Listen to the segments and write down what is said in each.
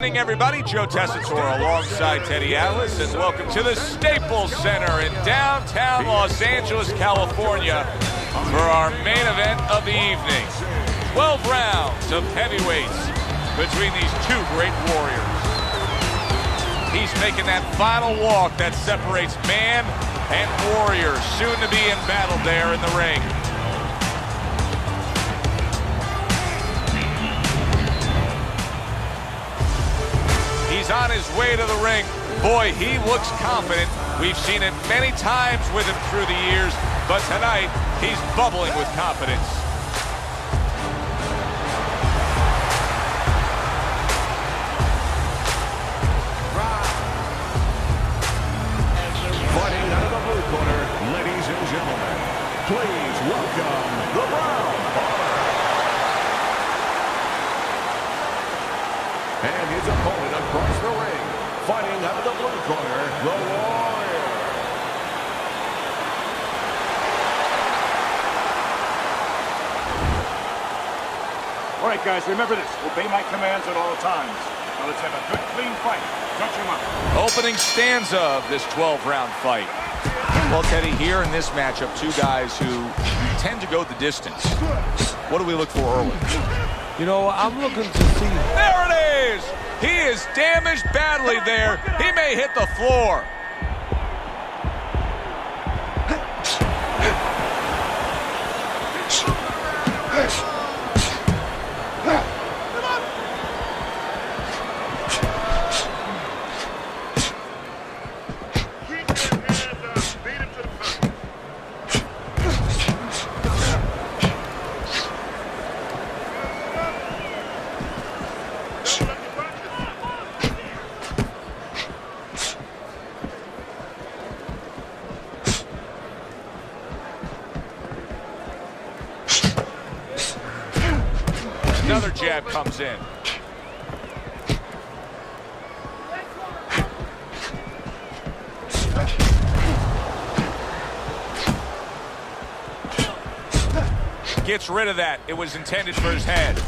Good evening, everybody. Joe Tessitore alongside Teddy Atlas, and welcome to the Staples Center in downtown Los Angeles, California, for our main event of the evening. 12 rounds of heavyweights between these two great warriors. He's making that final walk that separates man and warrior, soon to be in battle there in the ring. He's on his way to the ring. Boy, he looks confident. We've seen it many times with him through the years, but tonight he's bubbling with confidence. Fighting out of the blue corner, ladies and gentlemen, please welcome the Brown Bomber. And his opponent across the ring, fighting out of the blue corner, the Warrior. All right, guys, remember this. Obey my commands at all times. Now let's have a good, clean fight. Touch him up. Opening stanza of this 12-round fight. Well, Teddy, here in this matchup, two guys who tend to go the distance. What do we look for early? You know, I'm looking to see. There it is! He is damaged badly there. He may hit the floor. Another jab comes in. Gets rid of that. It was intended for his head.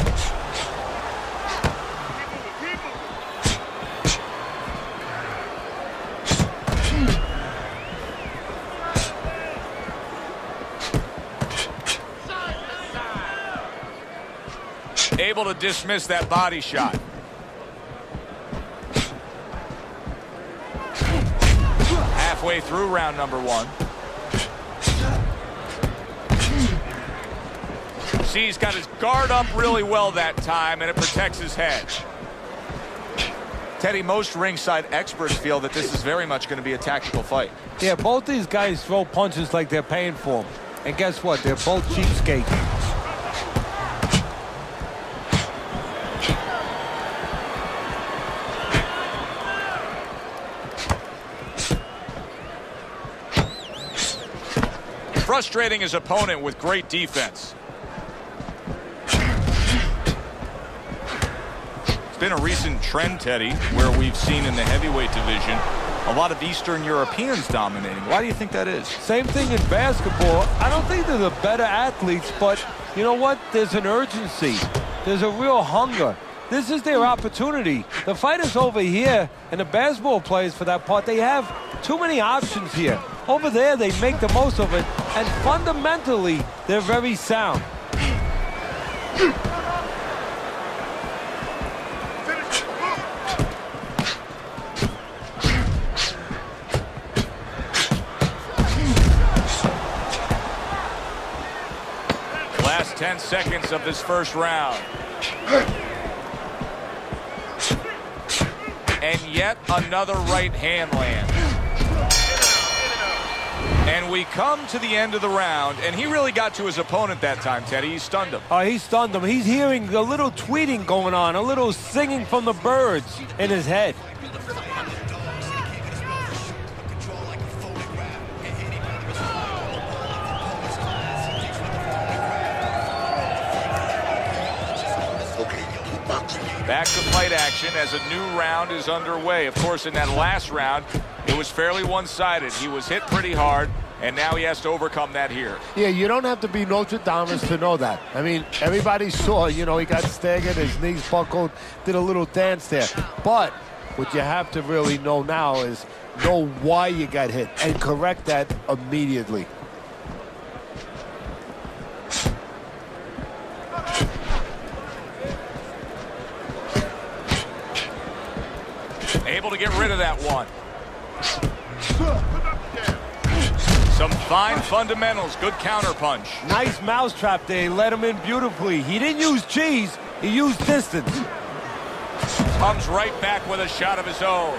Able to dismiss that body shot. Halfway through round number one. See, he's got his guard up really well that time, and it protects his head. Teddy, most ringside experts feel that this is very much going to be a tactical fight. Yeah, both these guys throw punches like they're paying for them. And guess what? They're both cheapskates. Frustrating his opponent with great defense. It's been a recent trend, Teddy, where we've seen in the heavyweight division a lot of Eastern Europeans dominating. Why do you think that is? Same thing in basketball. I don't think they're the better athletes, but you know what? There's an urgency. There's a real hunger. This is their opportunity. The fight is over here, and the basketball players, for that part, they have too many options here. Over there, they make the most of it, and fundamentally, they're very sound. Last 10 seconds of this first round. And yet another right hand lands. And we come to the end of the round, and he really got to his opponent that time, Teddy. He stunned him. He stunned him. He's hearing a little tweeting going on, a little singing from the birds in his head. Back to fight action as a new round is underway. Of course, in that last round, it was fairly one-sided. He was hit pretty hard, and now he has to overcome that here. Yeah, you don't have to be Notre Dame to know that. I mean, everybody saw, you know, he got staggered, his knees buckled, did a little dance there. But what you have to really know now is know why you got hit and correct that immediately. Able to get rid of that one. Some fine fundamentals. Good counter punch. Nice mousetrap there. He let him in beautifully. He didn't use cheese. He used distance. Comes right back with a shot of his own.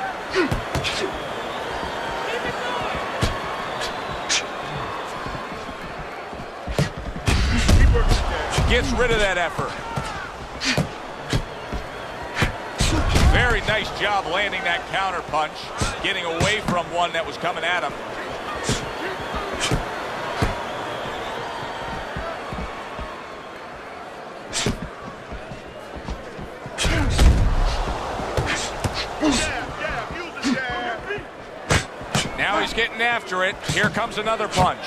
Gets rid of that effort. Very nice job landing that counter punch, getting away from one that was coming at him. Now he's getting after it. Here comes another punch.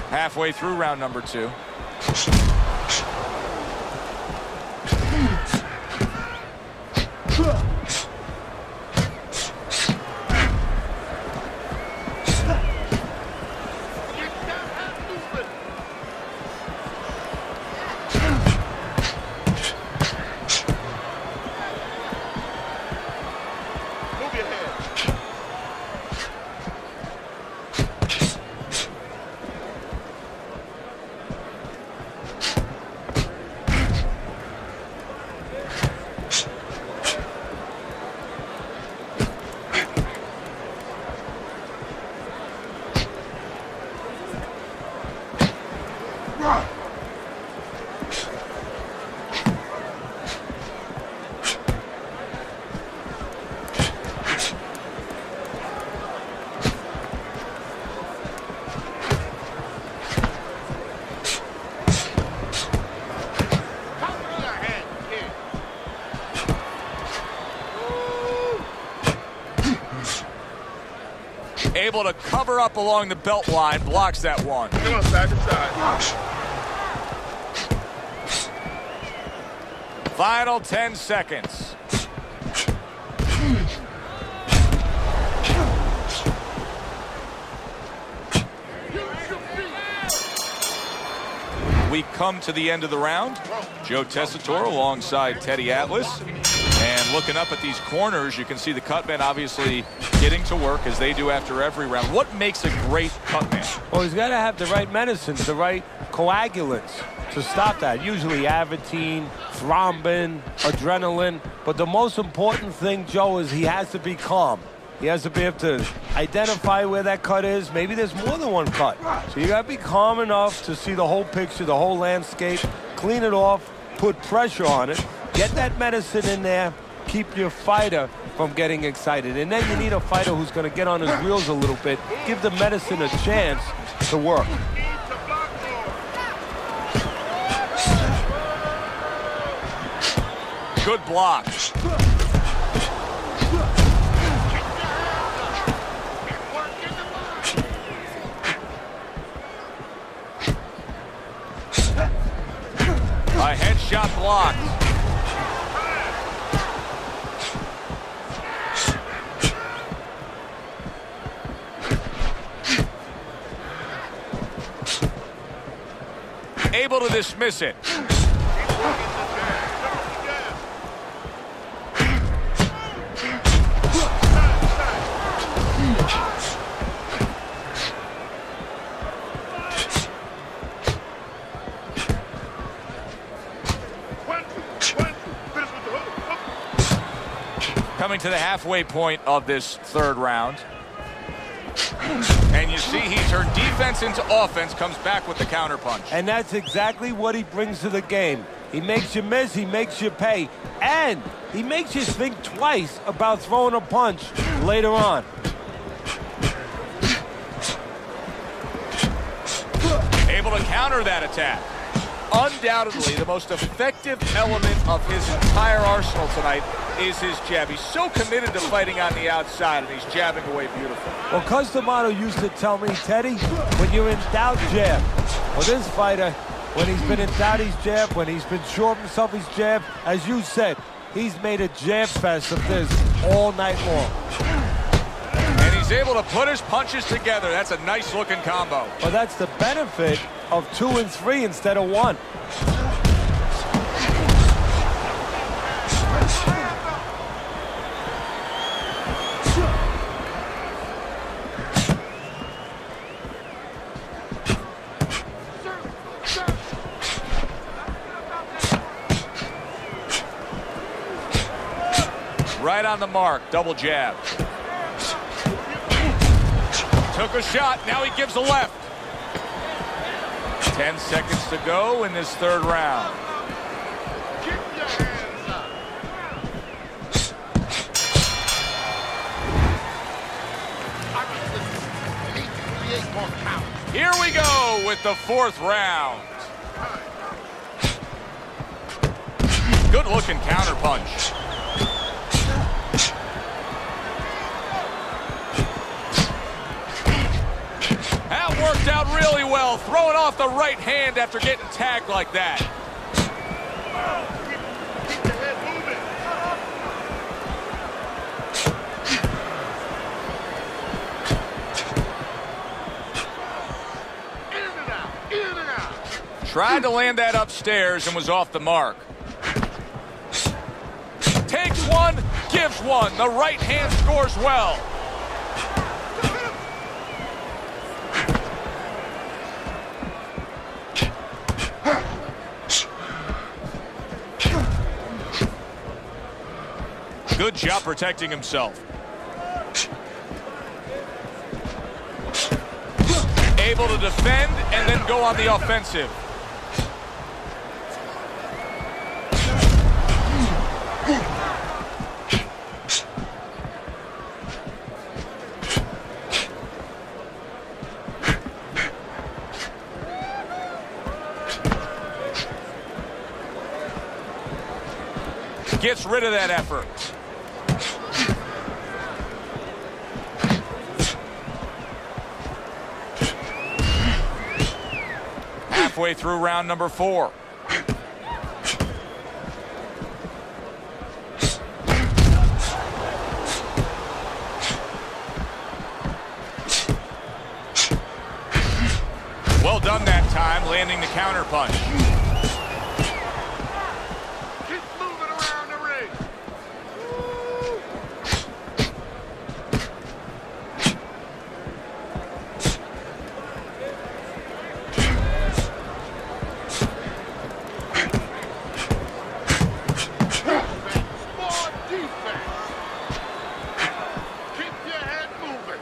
Halfway through round number 2. Able to cover up along the belt line, blocks that one. Come on, side to side. Final 10 seconds. We come to the end of the round. Joe Tessitore alongside Teddy Atlas. And looking up at these corners, you can see the cutman obviously getting to work as they do after every round. What makes a great cutman? Well, he's got to have the right medicines, the right coagulants to stop that. Usually Avitine, thrombin, adrenaline. But the most important thing, Joe, is he has to be calm. He has to be able to identify where that cut is. Maybe there's more than one cut. So you got to be calm enough to see the whole picture, the whole landscape, clean it off, put pressure on it, get that medicine in there, keep your fighter from getting excited. And then you need a fighter who's going to get on his wheels a little bit, give the medicine a chance to work. Good block. A headshot blocked. Able to dismiss it. Coming to the halfway point of this third round. And you see he turned defense into offense, comes back with the counter punch. And that's exactly what he brings to the game. He makes you miss, he makes you pay, and he makes you think twice about throwing a punch later on. able to counter that attack. Undoubtedly, the most effective element of his entire arsenal tonight is his jab. He's so committed to fighting on the outside, and he's jabbing away beautiful. Well, Customato used to tell me, Teddy, when you're in doubt, jab. Well, this fighter, when he's been in doubt, he's jab. When he's been sure of himself, he's jab. As you said, he's made a jab fest of this all night long. And he's able to put his punches together. That's a nice-looking combo. Well, that's the benefit of 2 and 3 instead of 1. Right on the mark, double jab. Took a shot, now he gives a left. 10 seconds to go in this third round. Here we go with the fourth round. Good looking counter punch. That worked out really well, throwing off the right hand after getting tagged like that. Keep your head moving. In and out, in and out. Tried to land that upstairs and was off the mark. Takes one, gives one. The right hand scores well. Good job protecting himself. Able to defend and then go on the offensive. Gets rid of that effort. Halfway through round number 4. Well done that time, landing the counter punch. Keep moving around the ring. More defense. Keep your head moving.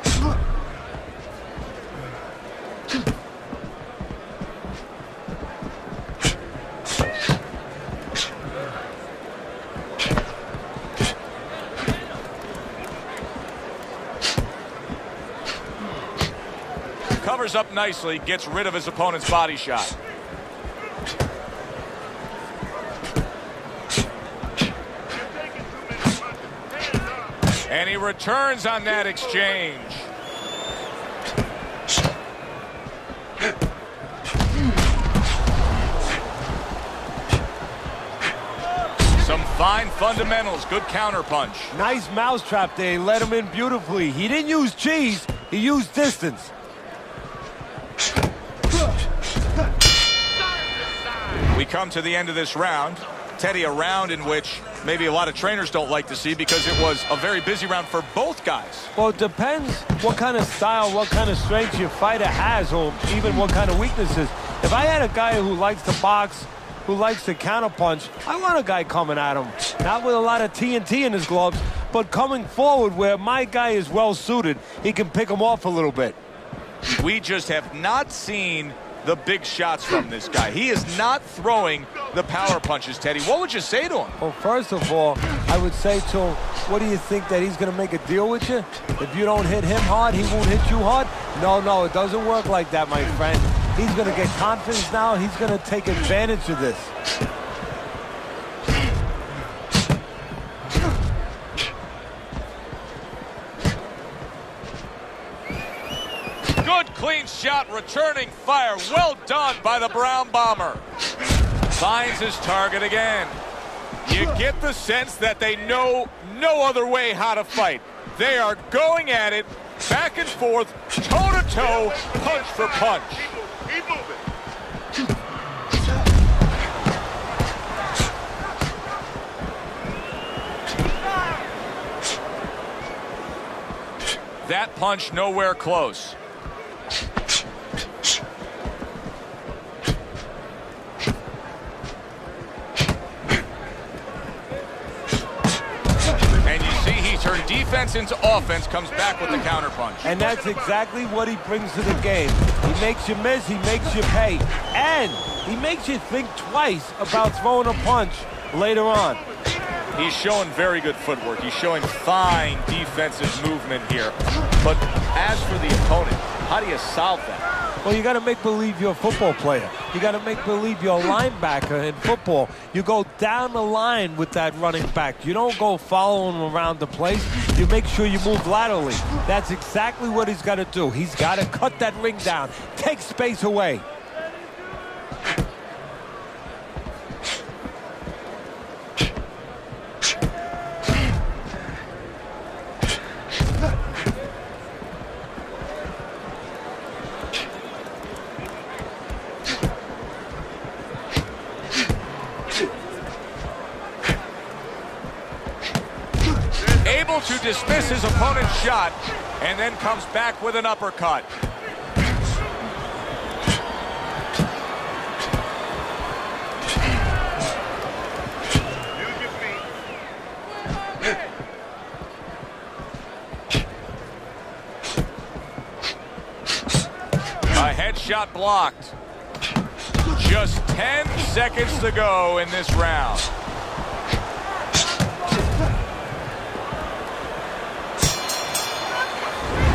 Covers up nicely, gets rid of his opponent's body shot. And he returns on that exchange. Some fine fundamentals, good counter punch. Nice mousetrap there. He let him in beautifully. He didn't use cheese. He used distance. We come to the end of this round. Teddy, a round in which maybe a lot of trainers don't like to see because it was a very busy round for both guys. Well, it depends what kind of style, what kind of strength your fighter has, or even what kind of weaknesses. If I had a guy who likes to box, who likes to counterpunch, I want a guy coming at him. Not with a lot of TNT in his gloves, but coming forward where my guy is well suited. He can pick him off a little bit. We just have not seen the big shots from this guy. He is not throwing the power punches, Teddy. What would you say to him? Well, first of all, I would say to him, what do you think, that he's going to make a deal with you? If you don't hit him hard, he won't hit you hard? No, it doesn't work like that, my friend. He's going to get confidence now. He's going to take advantage of this. Good clean shot, returning fire. Well done by the Brown Bomber. Finds his target again. You get the sense that they know no other way how to fight. They are going at it, back and forth, toe-to-toe, punch for punch. Keep moving. That punch nowhere close. And you see he turned defense into offense, comes back with the counterpunch. And that's exactly what he brings to the game. He makes you miss, he makes you pay, and he makes you think twice about throwing a punch later on. He's showing very good footwork. He's showing fine defensive movement here. But as for the opponent, how do you solve that? Well, you got to make believe you're a football player. You got to make believe you're a linebacker in football. You go down the line with that running back. You don't go following him around the place. You make sure you move laterally. That's exactly what he's got to do. He's got to cut that ring down, take space away. Able to dismiss his opponent's shot and then comes back with an uppercut. A headshot blocked. Just 10 seconds to go in this round.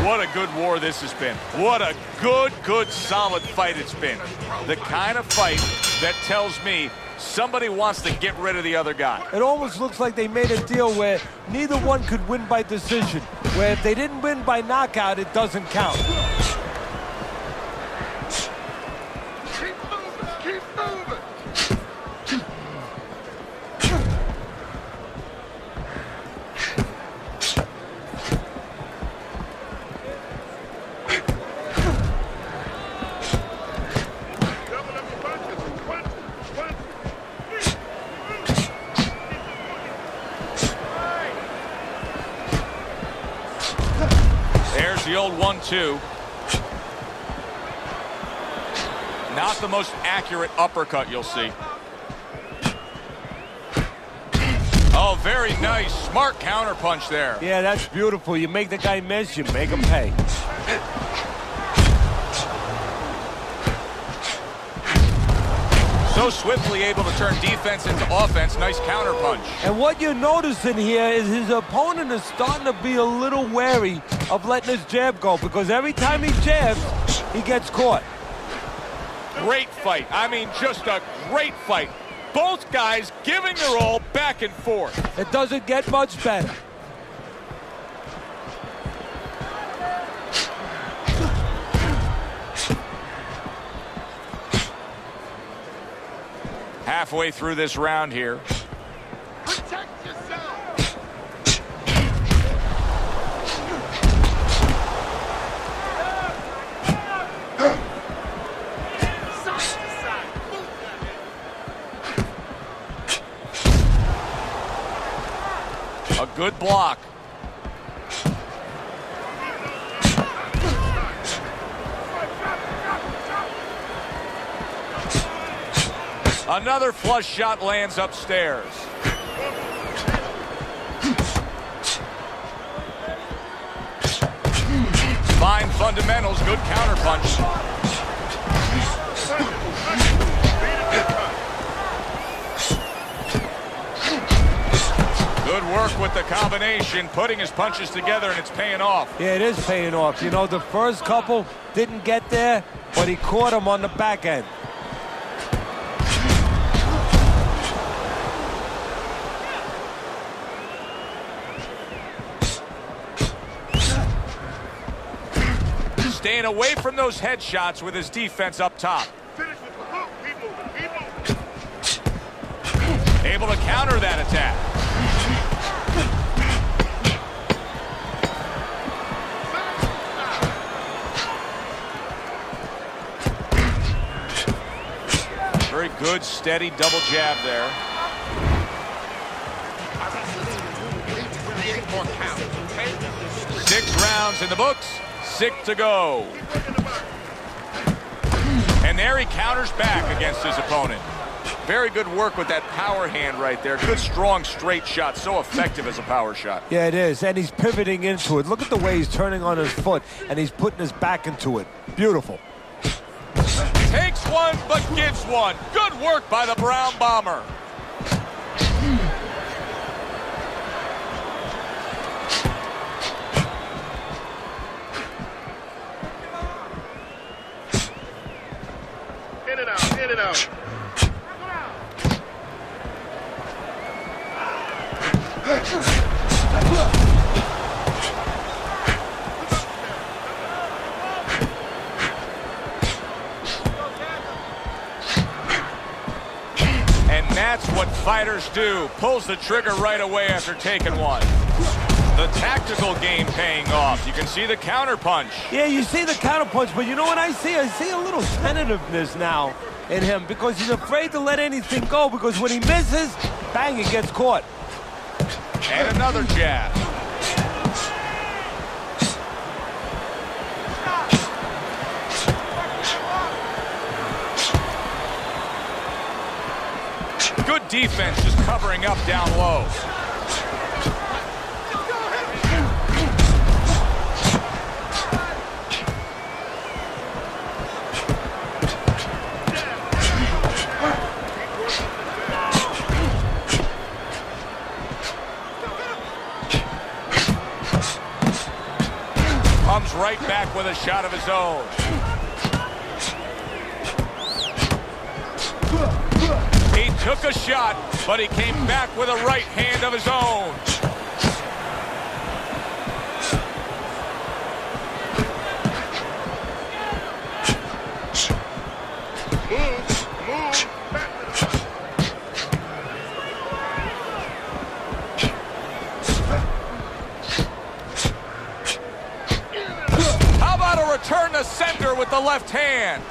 What a good war this has been. What a good, solid fight it's been. The kind of fight that tells me somebody wants to get rid of the other guy. It almost looks like they made a deal where neither one could win by decision, where if they didn't win by knockout, it doesn't count. Keep moving. There's the old 1-2. Not the most accurate uppercut you'll see. Oh, very nice. Smart counterpunch there. Yeah, that's beautiful. You make the guy miss, you make him pay. So swiftly able to turn defense into offense. Nice counterpunch. And what you're noticing here is his opponent is starting to be a little wary of letting his jab go, because every time he jabs, he gets caught. Great fight. I mean, just a great fight. Both guys giving their all back and forth. It doesn't get much better. Halfway through this round here. Protect yourself. A good block. Another flush shot lands upstairs. Fine fundamentals, good counterpunch. Good work with the combination, putting his punches together, and it's paying off. Yeah, it is paying off. You know, the first couple didn't get there, but but he caught him on the back end. Staying away from those headshots with his defense up top. Able to counter that attack. Very good, steady double jab there. Six rounds in the books, 6 to go. And there he counters back against his opponent. Very good work with that power hand right there. Good, strong, straight shot. So effective as a power shot. Yeah, it is. And he's pivoting into it. Look at the way he's turning on his foot, and he's putting his back into it. Beautiful. Takes one, but gives one. Good work by the Brown Bomber. In and out, in and out. And that's what fighters do. Pulls the trigger right away after taking one. The tactical game paying off. You can see the counter punch. Yeah, you see the counter punch, but you know what I see? I see a little tentativeness now in him because he's afraid to let anything go because when he misses, bang, he gets caught. And another jab. Good defense, just covering up down low. Comes right back with a shot of his own. He took a shot, but he came back with a right hand of his own. How about a return to center with the left hand?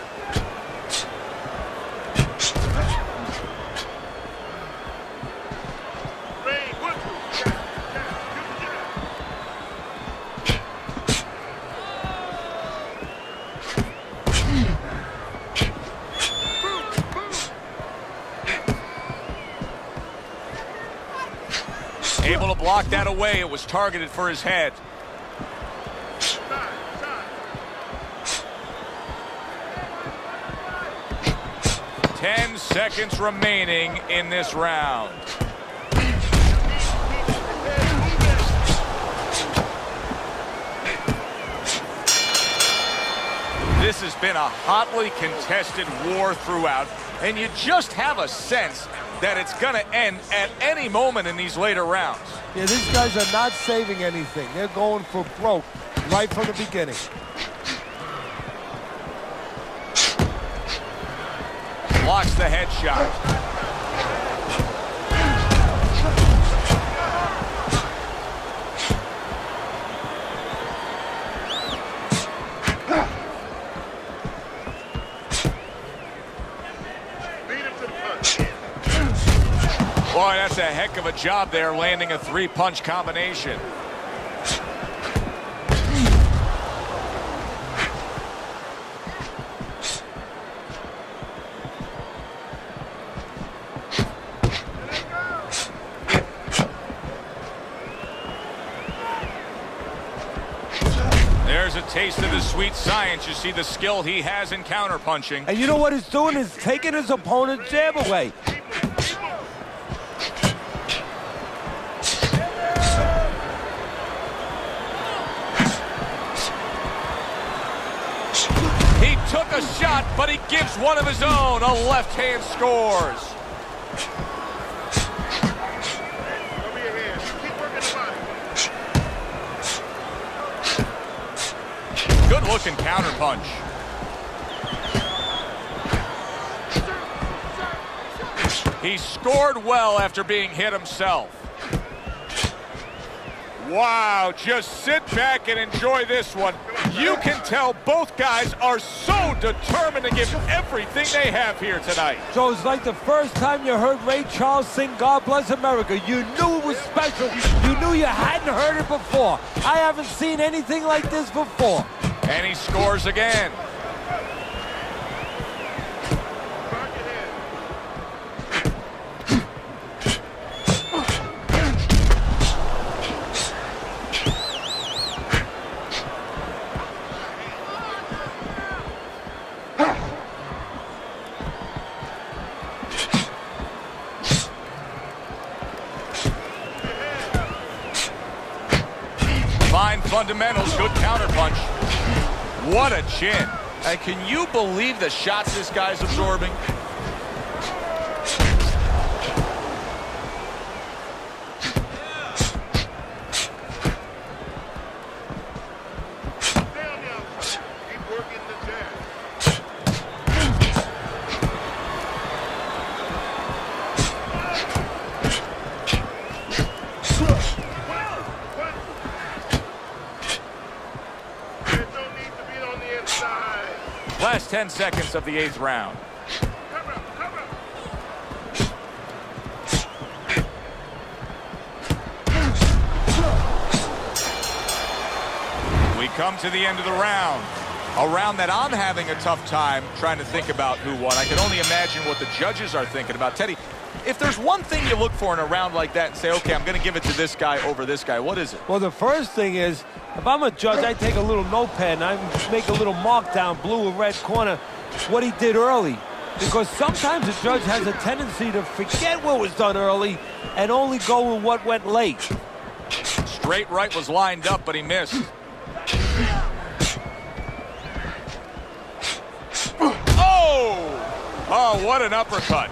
Able to block that away. It was targeted for his head. 10 seconds remaining in this round. This has been a hotly contested war throughout, and you just have a sense that it's going to end at any moment in these later rounds. Yeah, these guys are not saving anything. They're going for broke right from the beginning. Blocks the headshot. Boy, that's a heck of a job there, landing a three-punch combination. There's a taste of the sweet science. You see the skill he has in counter-punching. And you know what he's doing is taking his opponent's jab away. He took a shot. shot, but he gives one of his own. A left hand scores. Good looking counter punch. He scored well after being hit himself. Wow, just sit back and enjoy this one. You can tell both guys are so determined to give everything they have here tonight. So it's like the first time you heard Ray Charles sing God Bless America. You knew it was special. You knew you hadn't heard it before. I haven't seen anything like this before. And he scores again. Fine fundamentals, good counterpunch. What a chin. And can you believe the shots this guy's absorbing? Last 10 seconds of the 8th round. We come to the end of the round. A round that I'm having a tough time trying to think about who won. I can only imagine what the judges are thinking about. Teddy, if there's one thing you look for in a round like that and say, okay, I'm going to give it to this guy over this guy, what is it? Well, the first thing is, if I'm a judge, I take a little notepad and I make a little mark down, blue or red corner, what he did early. Because sometimes a judge has a tendency to forget what was done early and only go with what went late. Straight right was lined up, but he missed. Oh! Oh, what an uppercut.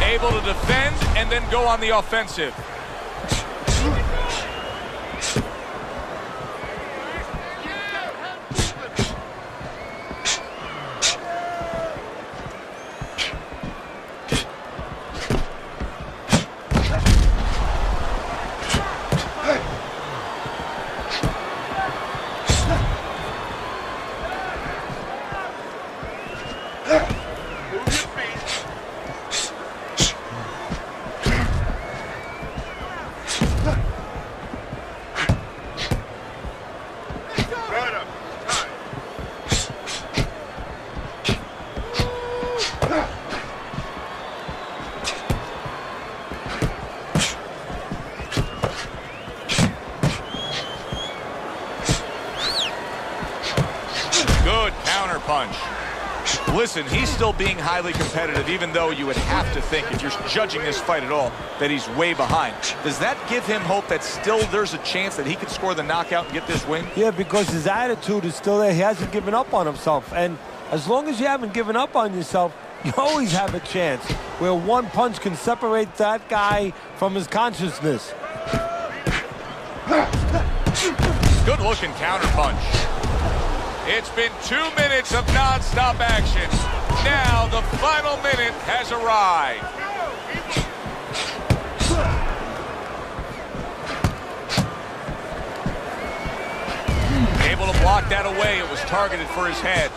Able to defend and then go on the offensive. Good counter punch. Listen, he's still being highly competitive, even though you would have to think, if you're judging this fight at all, that he's way behind. Does that give him hope that still there's a chance that he could score the knockout and get this win? Yeah, because his attitude is still there. He hasn't given up on himself. And as long as you haven't given up on yourself, you always have a chance where one punch can separate that guy from his consciousness. Good looking counter punch. It's been 2 minutes of non-stop action. Now the final minute has arrived. Able to block that away. It was targeted for his head.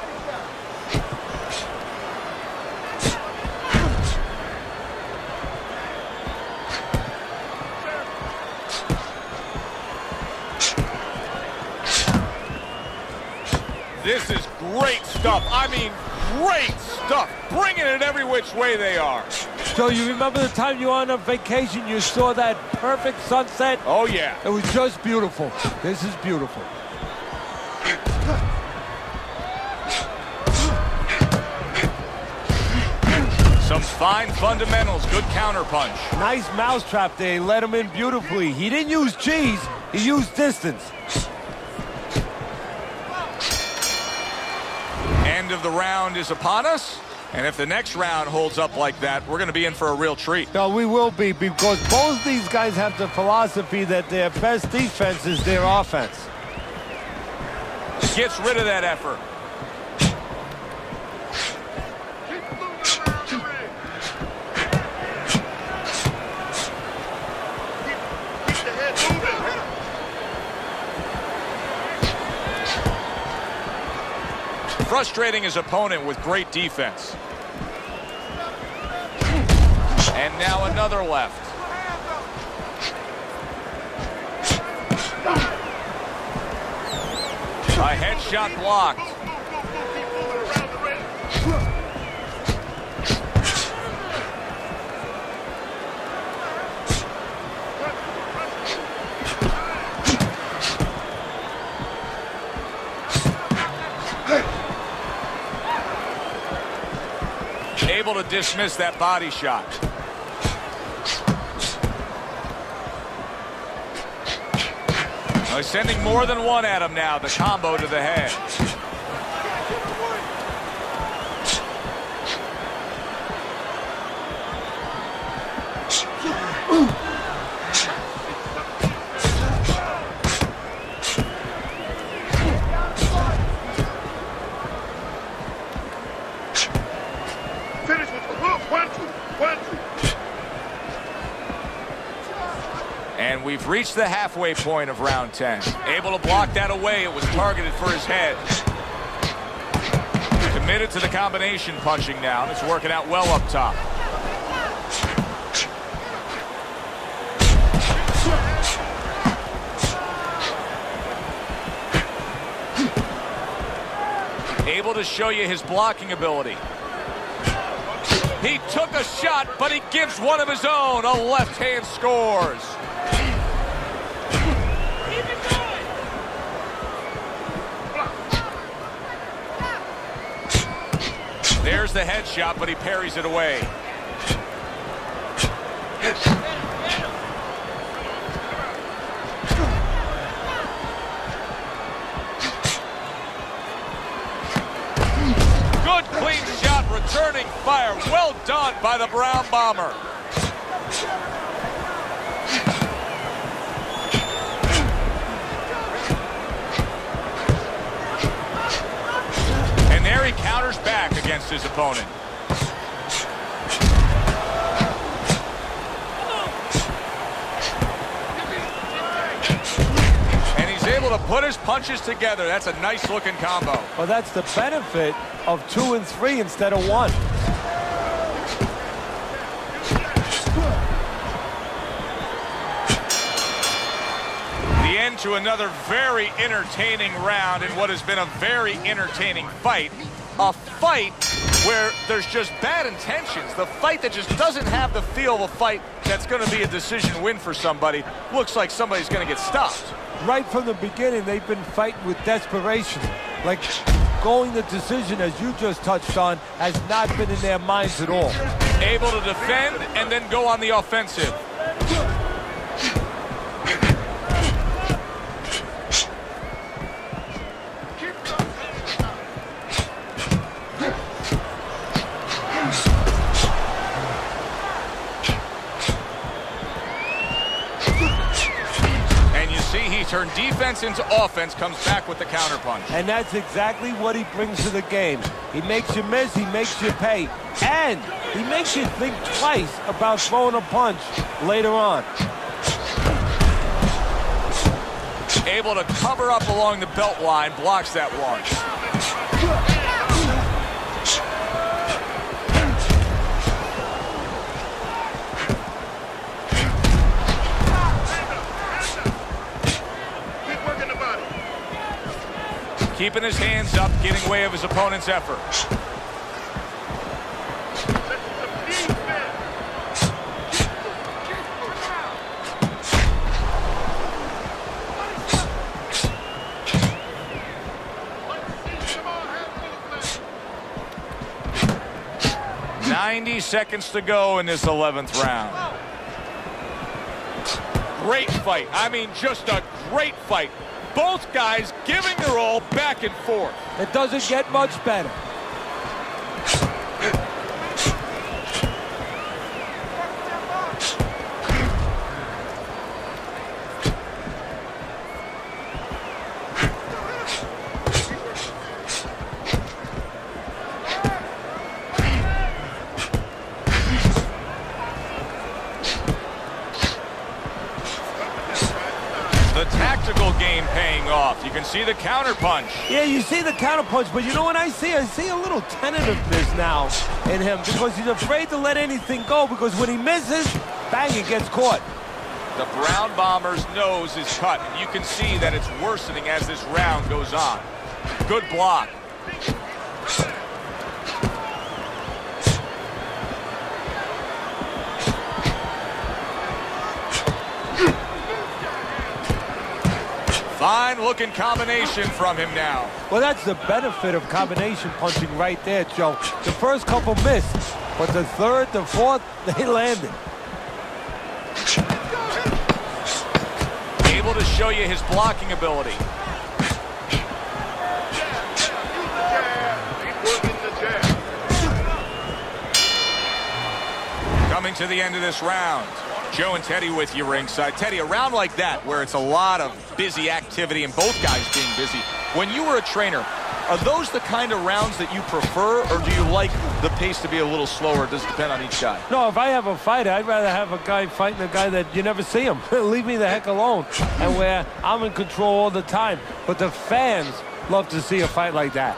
This is great stuff. I mean, great stuff. Bringing it every which way they are. So you remember the time you were on a vacation, you saw that perfect sunset? Oh, yeah. It was just beautiful. This is beautiful. Some fine fundamentals. Good counter punch. Nice mousetrap there. He let him in beautifully. He didn't use cheese. He used distance. End of the round is upon us. And if the next round holds up like that, we're going to be in for a real treat. No, we will be, because both these guys have the philosophy that their best defense is their offense. Gets rid of that effort. Frustrating his opponent with great defense. And now another left. A headshot blocked. Able to dismiss that body shot. Oh, he's sending more than one at him now. The combo to the head. And we've reached the halfway point of round 10. Able to block that away. It was targeted for his head. Committed to the combination punching now. It's working out well up top. Able to show you his blocking ability. He took a shot, but he gives one of his own. A left hand scores. There's the headshot, but he parries it away. Good clean shot, returning fire. Well done by the Brown Bomber. And there he counters back against his opponent. And he's able to put his punches together. That's a nice looking combo. Well, that's the benefit of 2 and 3 instead of 1. The end to another very entertaining round in what has been a very entertaining fight. A fight where there's just bad intentions. The fight that just doesn't have the feel of a fight that's going to be a decision win for somebody. Looks like somebody's going to get stopped. Right from the beginning, they've been fighting with desperation. Like, going the decision, as you just touched on, has not been in their minds at all. Able to defend and then go on the offensive. Turn defense into offense, comes back with the counterpunch. And that's exactly what he brings to the game. He makes you miss, he makes you pay, and he makes you think twice about throwing a punch later on. Able to cover up along the belt line, blocks that one. Keeping his hands up, getting way of his opponent's effort. Seconds to go in this 11th round. Great fight. I mean, just a great fight. Both guys giving their all back and forth. It doesn't get much better. The tactical game paying off. You can see the counter punch. Yeah, you see the counter punch, but you know what I see? I see a little tentativeness now in him because he's afraid to let anything go because when he misses, bang, it gets caught. The Brown Bomber's nose is cut. You can see that it's worsening as this round goes on. Good block. Fine-looking combination from him now. Well, that's the benefit of combination punching right there, Joe. The first couple missed, but the third, the fourth, they landed. Able to show you his blocking ability. Coming to the end of this round. Joe and Teddy with you ringside. Teddy, a round like that where it's a lot of busy activity and both guys being busy. When you were a trainer, are those the kind of rounds that you prefer, or do you like the pace to be a little slower? It does depend on each guy. No, if I have a fight, I'd rather have a guy fighting a guy that you never see him. Leave me the heck alone. And where I'm in control all the time. But the fans love to see a fight like that.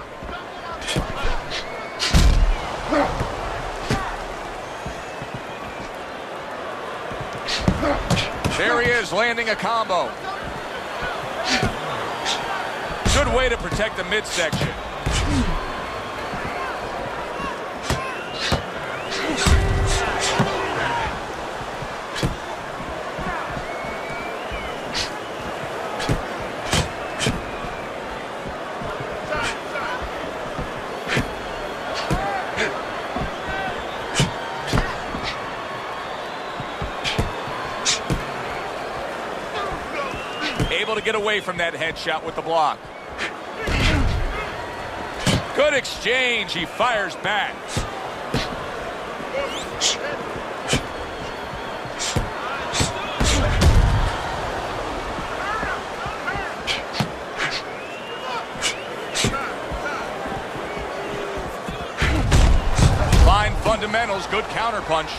There he is, landing a combo. Good way to protect the midsection. Able to get away from that headshot with the block. Good exchange. He fires back. Fine fundamentals. Good counter punch.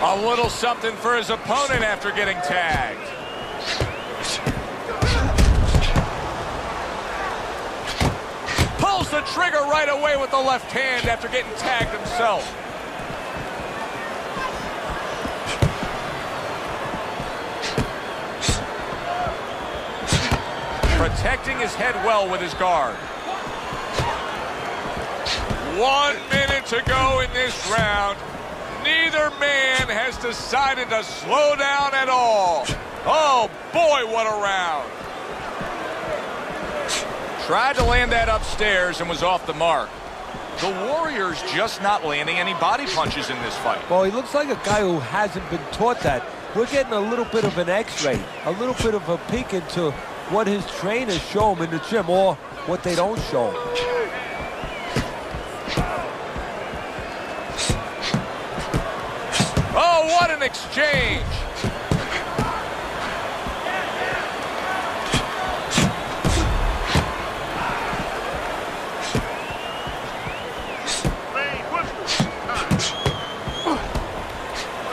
A little something for his opponent after getting tagged. Pulls the trigger right away with the left hand after getting tagged himself. Protecting his head well with his guard. 1 minute to go in this round. Neither man has decided to slow down at all. Oh, boy, what a round. Tried to land that upstairs and was off the mark. The Warriors just not landing any body punches in this fight. Well, he looks like a guy who hasn't been taught that. We're getting a little bit of an x-ray, a little bit of a peek into what his trainers show him in the gym or what they don't show him. Oh, what an exchange.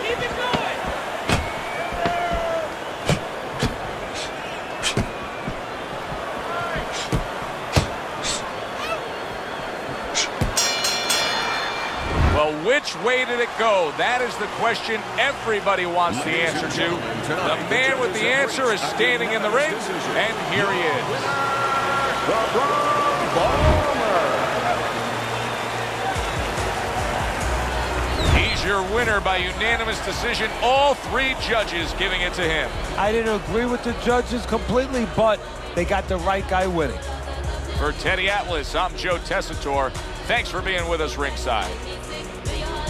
Keep it going. Well, which way did it go? That is the question everybody wants the answer to. The man with the answer is standing in the ring, and here he is. The Brown Bomber. He's your winner by unanimous decision. All 3 judges giving it to him. I didn't agree with the judges completely, but they got the right guy winning. For Teddy Atlas, I'm Joe Tessitore. Thanks for being with us ringside.